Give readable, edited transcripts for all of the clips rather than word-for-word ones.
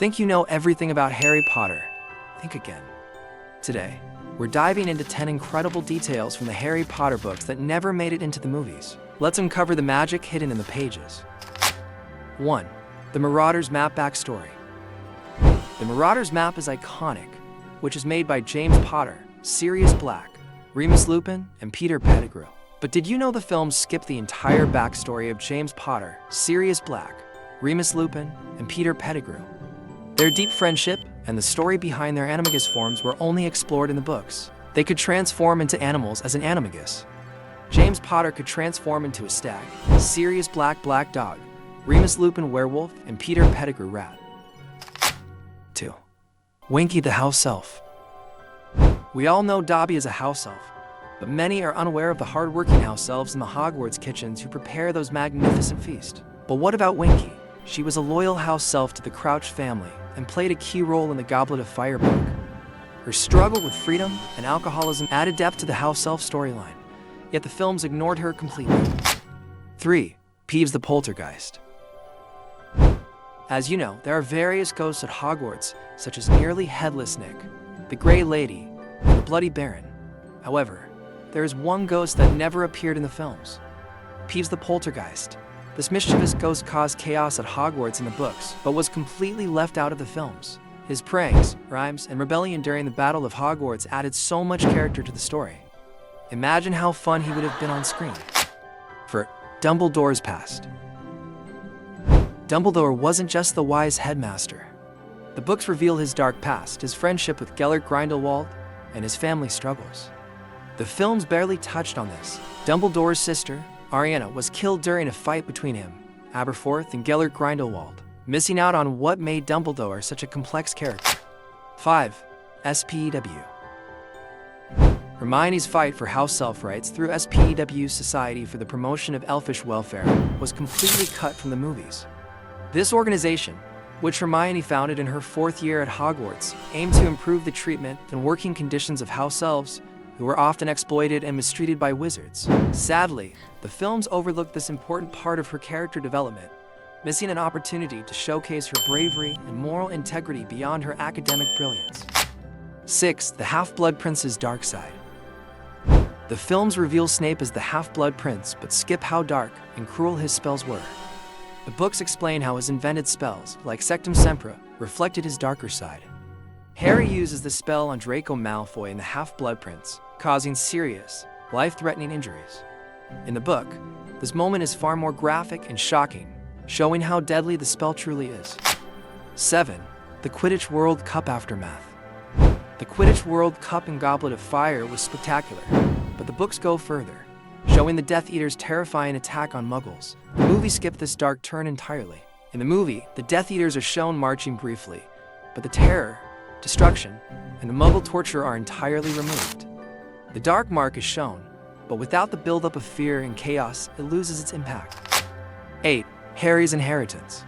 Think you know everything about Harry Potter? Think again. Today, we're diving into 10 incredible details from the Harry Potter books that never made it into the movies. Let's uncover the magic hidden in the pages. 1. The Marauders Map backstory. The Marauders Map is iconic, which is made by James Potter, Sirius Black, Remus Lupin, and Peter Pettigrew. But did you know the films skip the entire backstory of James Potter, Sirius Black, Remus Lupin, and Peter Pettigrew? Their deep friendship and the story behind their animagus forms were only explored in the books. They could transform into animals as an animagus. James Potter could transform into a stag, Sirius Black black dog, Remus Lupin werewolf, and Peter Pettigrew rat. 2. Winky the house elf. We all know Dobby is a house elf, but many are unaware of the hard-working house elves in the Hogwarts kitchens who prepare those magnificent feasts. But what about Winky? She was a loyal house elf to the Crouch family and played a key role in the Goblet of Fire book. Her struggle with freedom and alcoholism added depth to the house elf storyline, yet the films ignored her completely. 3. Peeves the Poltergeist. As you know, there are various ghosts at Hogwarts, such as Nearly Headless Nick, the Grey Lady, and the Bloody Baron. However, there is one ghost that never appeared in the films. Peeves the Poltergeist. This mischievous ghost caused chaos at Hogwarts in the books, but was completely left out of the films. His pranks, rhymes, and rebellion during the Battle of Hogwarts added so much character to the story. Imagine how fun he would have been on screen. For Dumbledore's past. Dumbledore wasn't just the wise headmaster. The books reveal his dark past, his friendship with Gellert Grindelwald, and his family struggles. The films barely touched on this. Dumbledore's sister, Ariana, was killed during a fight between him, Aberforth, and Gellert Grindelwald, missing out on what made Dumbledore such a complex character. 5. SPEW. Hermione's fight for house elf rights through SPEW Society for the Promotion of Elfish Welfare was completely cut from the movies. This organization, which Hermione founded in her 4th year at Hogwarts, aimed to improve the treatment and working conditions of house elves, who were often exploited and mistreated by wizards. Sadly, the films overlooked this important part of her character development, missing an opportunity to showcase her bravery and moral integrity beyond her academic brilliance. 6. The Half-Blood Prince's dark side. The films reveal Snape as the Half-Blood Prince, but skip how dark and cruel his spells were. The books explain how his invented spells, like Sectum Sempra, reflected his darker side. Harry uses the spell on Draco Malfoy and the Half-Blood Prince, causing serious, life-threatening injuries. In the book, this moment is far more graphic and shocking, showing how deadly the spell truly is. 7. The Quidditch World Cup aftermath. The Quidditch World Cup in Goblet of Fire was spectacular, but the books go further, showing the Death Eaters' terrifying attack on Muggles. The movie skipped this dark turn entirely. In the movie, the Death Eaters are shown marching briefly, but the terror, destruction, and the Muggle torture are entirely removed. The Dark Mark is shown, but without the buildup of fear and chaos, it loses its impact. 8. Harry's inheritance.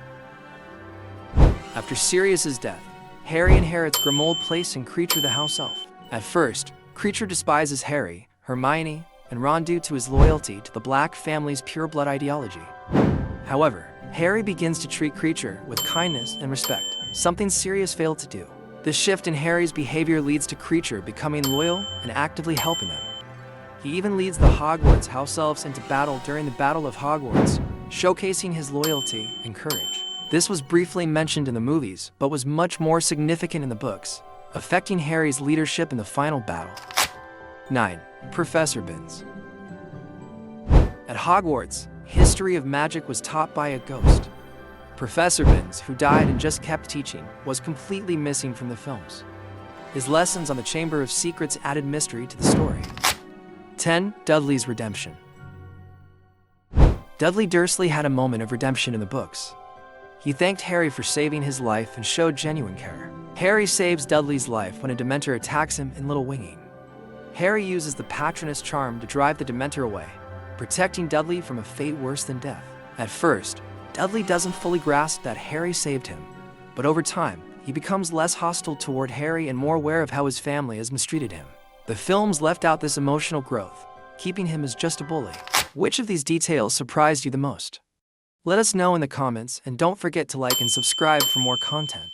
After Sirius's death, Harry inherits Grimmauld Place and Kreacher the House Elf. At first, Kreacher despises Harry, Hermione, and Ron due to his loyalty to the Black family's pure-blood ideology. However, Harry begins to treat Kreacher with kindness and respect, something Sirius failed to do. This shift in Harry's behavior leads to Kreacher becoming loyal and actively helping them. He even leads the Hogwarts House Elves into battle during the Battle of Hogwarts, showcasing his loyalty and courage. This was briefly mentioned in the movies, but was much more significant in the books, affecting Harry's leadership in the final battle. 9. Professor Binns. At Hogwarts, history of magic was taught by a ghost. Professor Binns, who died and just kept teaching, was completely missing from the films. His lessons on the Chamber of Secrets added mystery to the story. 10. Dudley's redemption. Dudley Dursley had a moment of redemption in the books. He thanked Harry for saving his life and showed genuine care. Harry saves Dudley's life when a Dementor attacks him in Little Winging. Harry uses the Patronus charm to drive the Dementor away, protecting Dudley from a fate worse than death. At first, Dudley doesn't fully grasp that Harry saved him, but over time, he becomes less hostile toward Harry and more aware of how his family has mistreated him. The films left out this emotional growth, keeping him as just a bully. Which of these details surprised you the most? Let us know in the comments, and don't forget to like and subscribe for more content.